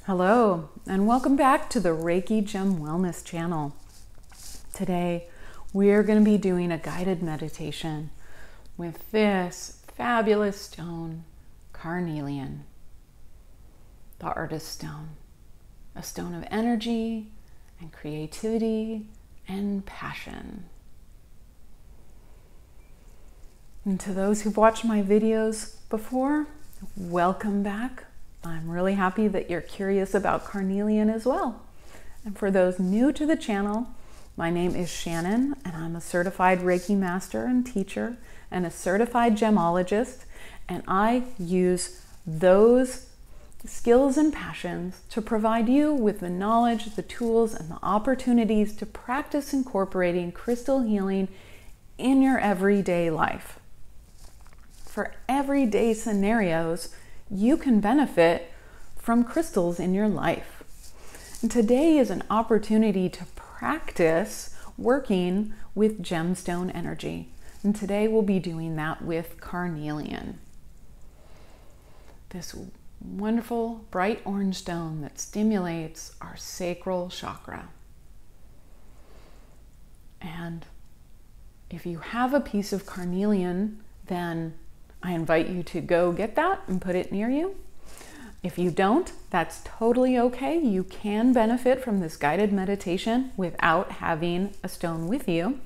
Hello, and welcome back to the Reiki Gem Wellness channel. Today, we're going to be doing a guided meditation with this fabulous stone, Carnelian, the artist stone, a stone of energy and creativity and passion. And to those who've watched my videos before, welcome back. I'm really happy that you're curious about Carnelian as well. And for those new to the channel, my name is Shannon, and I'm a certified Reiki master and teacher and a certified gemologist. And I use those skills and passions to provide you with the knowledge, the tools, and the opportunities to practice incorporating crystal healing in your everyday life. For everyday scenarios, you can benefit from crystals in your life. And today is an opportunity to practice working with gemstone energy. And today we'll be doing that with Carnelian. This wonderful bright orange stone that stimulates our sacral chakra. And if you have a piece of Carnelian, then I invite you to go get that and put it near you. If you don't, that's totally okay. You can benefit from this guided meditation without having a stone with you.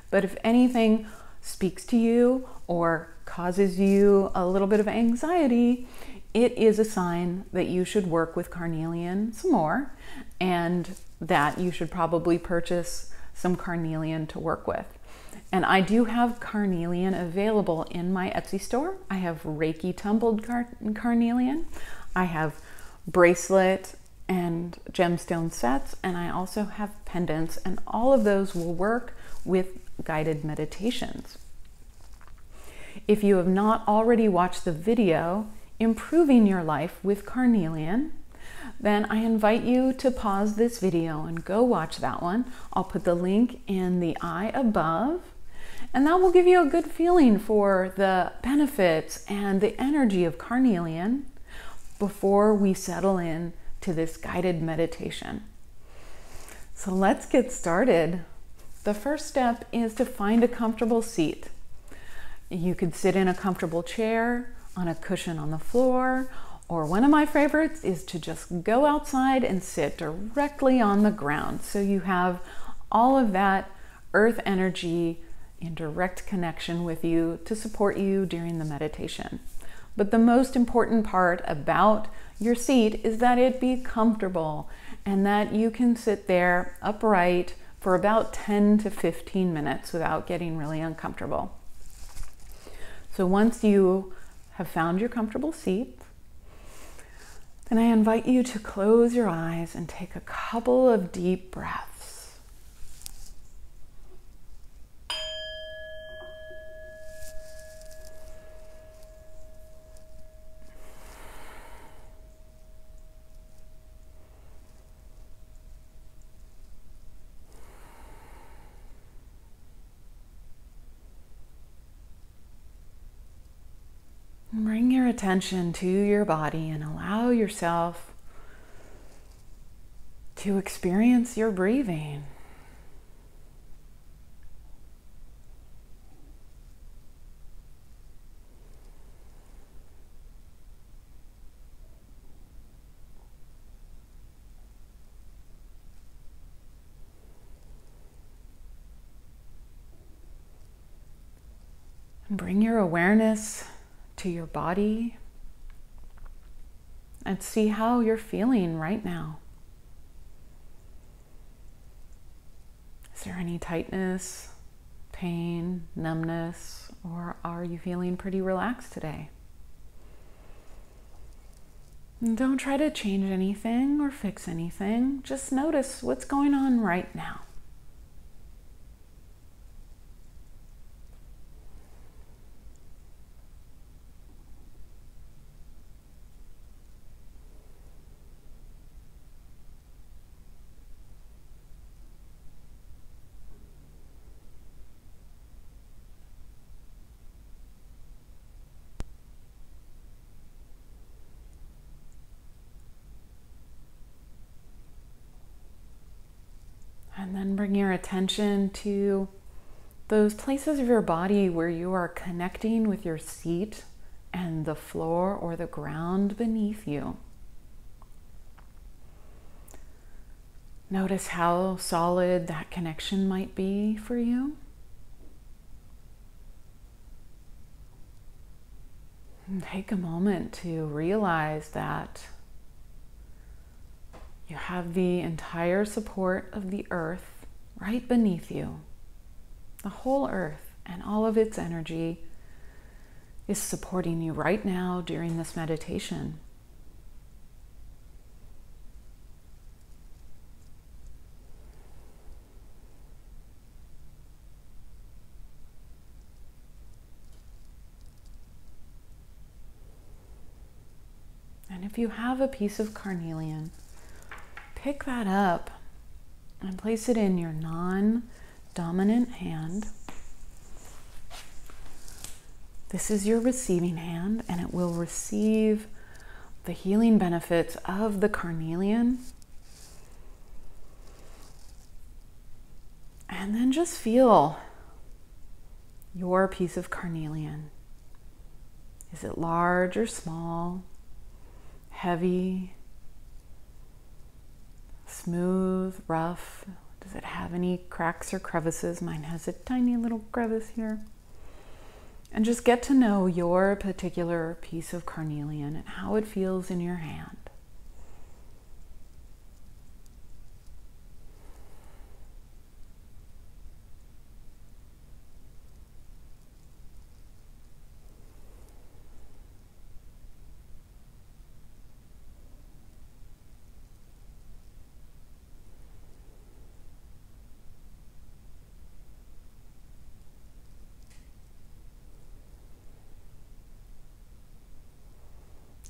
But if anything speaks to you or causes you a little bit of anxiety, it is a sign that you should work with Carnelian some more, and that you should probably purchase some Carnelian to work with. And I do have Carnelian available in my Etsy store. I have Reiki tumbled Carnelian. I have bracelet and gemstone sets, and I also have pendants, and all of those will work with guided meditations. If you have not already watched the video, Improving Your Life with Carnelian, then I invite you to pause this video and go watch that one. I'll put the link in the eye above. And that will give you a good feeling for the benefits and the energy of Carnelian before we settle in to this guided meditation. So let's get started. The first step is to find a comfortable seat. You could sit in a comfortable chair, on a cushion on the floor, or one of my favorites is to just go outside and sit directly on the ground. So you have all of that earth energy in direct connection with you to support you during the meditation. But the most important part about your seat is that it be comfortable and that you can sit there upright for about 10 to 15 minutes without getting really uncomfortable. So once you have found your comfortable seat, then I invite you to close your eyes and take a couple of deep breaths. Bring your attention to your body and allow yourself to experience your breathing. And bring your awareness to your body and see how you're feeling right now. Is there any tightness, pain, numbness, or are you feeling pretty relaxed today? And don't try to change anything or fix anything. Just notice what's going on right now. And then bring your attention to those places of your body where you are connecting with your seat and the floor or the ground beneath you. Notice how solid that connection might be for you. And take a moment to realize that you have the entire support of the earth right beneath you. The whole earth and all of its energy is supporting you right now during this meditation. And if you have a piece of carnelian, pick that up and place it in your non-dominant hand. This is your receiving hand, and it will receive the healing benefits of the carnelian. And then just feel your piece of carnelian. Is it large or small? Heavy? Smooth? Rough? Does it have any cracks or crevices? Mine has a tiny little crevice here. And just get to know your particular piece of carnelian and how it feels in your hand.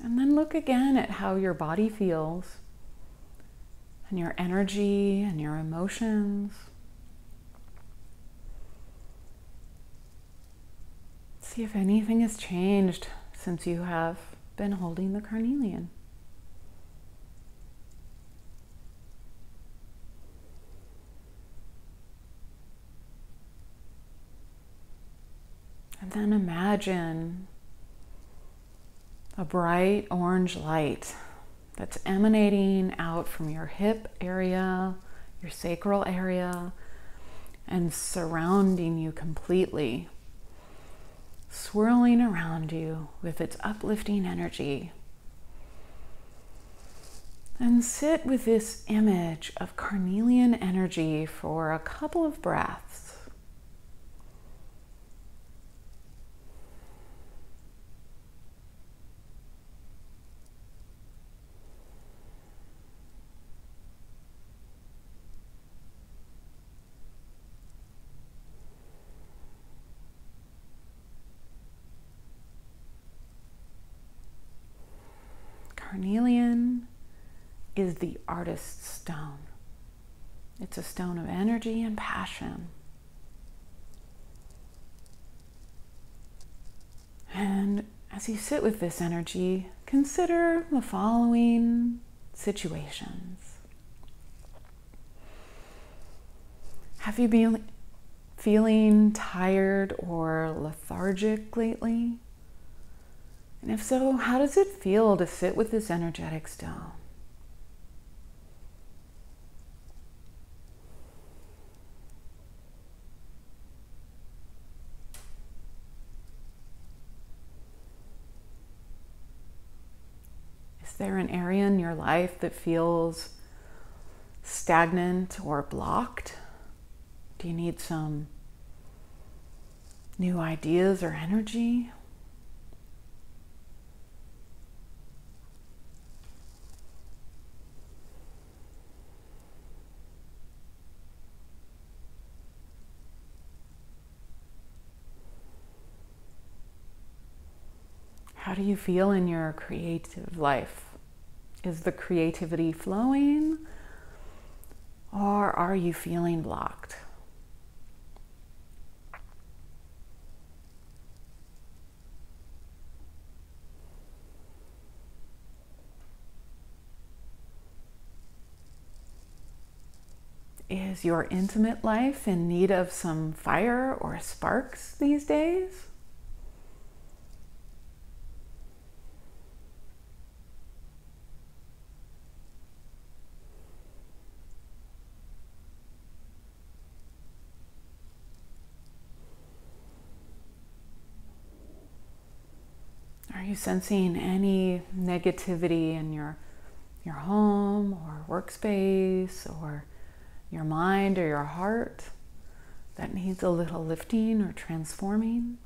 And then look again at how your body feels and your energy and your emotions. See if anything has changed since you have been holding the carnelian. And then imagine a bright orange light that's emanating out from your hip area, your sacral area, and surrounding you completely, swirling around you with its uplifting energy. And sit with this image of carnelian energy for a couple of breaths. Carnelian is the artist's stone. It's a stone of energy and passion. And as you sit with this energy, consider the following situations. Have you been feeling tired or lethargic lately? And if so, how does it feel to sit with this energetic stone? Is there an area in your life that feels stagnant or blocked? Do you need some new ideas or energy? How do you feel in your creative life? Is the creativity flowing, or are you feeling blocked? Is your intimate life in need of some fire or sparks these days? Are you sensing any negativity in your home or workspace or your mind or your heart that needs a little lifting or transforming?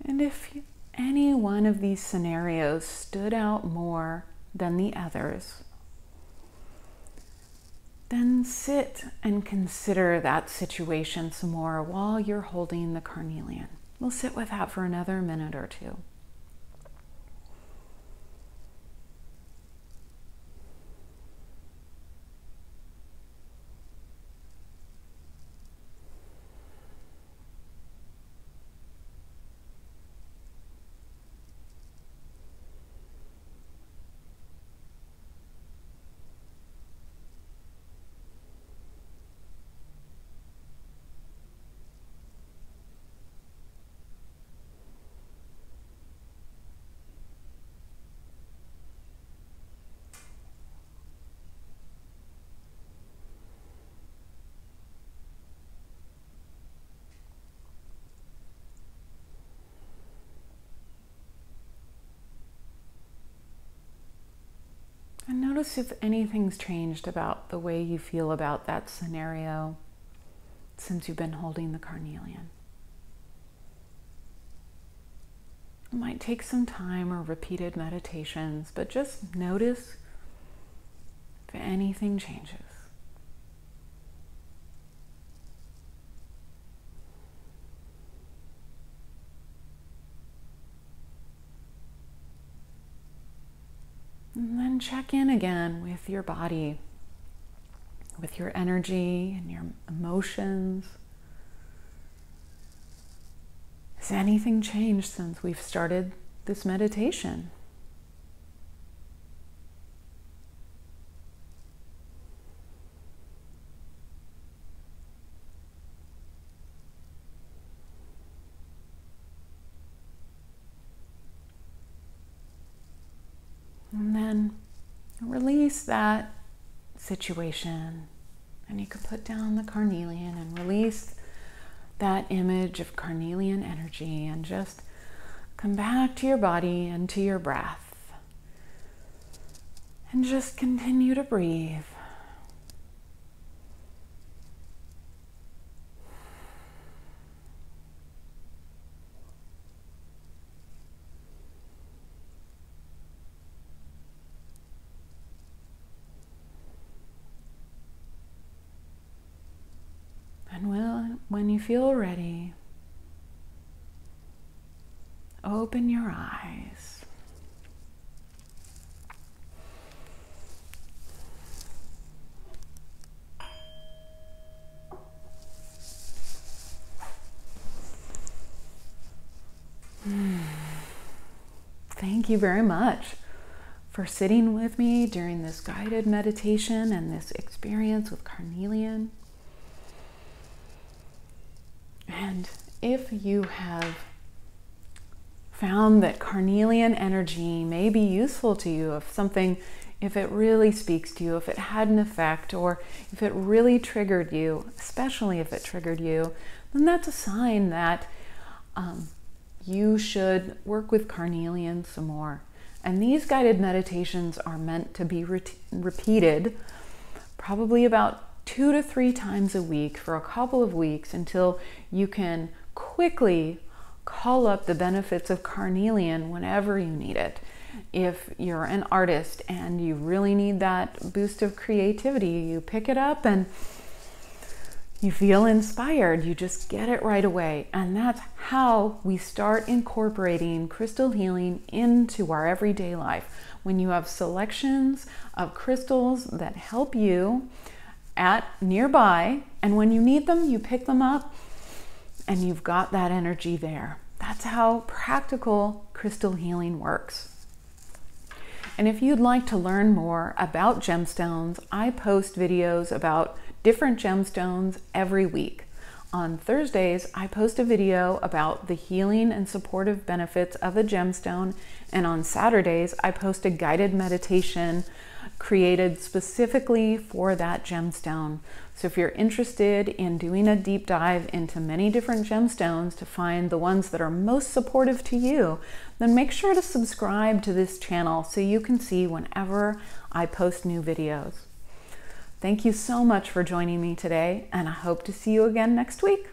And if any one of these scenarios stood out more than the others, then sit and consider that situation some more while you're holding the carnelian. We'll sit with that for another minute or two. And notice if anything's changed about the way you feel about that scenario since you've been holding the carnelian. It might take some time or repeated meditations, but just notice if anything changes. And then check in again with your body, with your energy and your emotions. Has anything changed since we've started this meditation? And then release that situation, and you can put down the carnelian and release that image of carnelian energy and just come back to your body and to your breath. And just continue to breathe. And when you feel ready, open your eyes. Thank you very much for sitting with me during this guided meditation and this experience with carnelian. And if you have found that carnelian energy may be useful to you, if it really speaks to you, if it had an effect, or if it really triggered you, especially if it triggered you, then that's a sign that you should work with carnelian some more. And these guided meditations are meant to be repeated probably about 2 to 3 times a week for a couple of weeks until you can quickly call up the benefits of carnelian whenever you need it. If you're an artist and you really need that boost of creativity, you pick it up and You feel inspired, you just get it right away. And that's how we start incorporating crystal healing into our everyday life. When you have selections of crystals that help you at nearby, and when you need them, you pick them up and you've got that energy there. That's how practical crystal healing works. And if you'd like to learn more about gemstones, I post videos about different gemstones every week. On Thursdays, I post a video about the healing and supportive benefits of a gemstone, and on Saturdays, I post a guided meditation created specifically for that gemstone. So if you're interested in doing a deep dive into many different gemstones to find the ones that are most supportive to you, then make sure to subscribe to this channel so you can see whenever I post new videos. Thank you so much for joining me today, and I hope to see you again next week.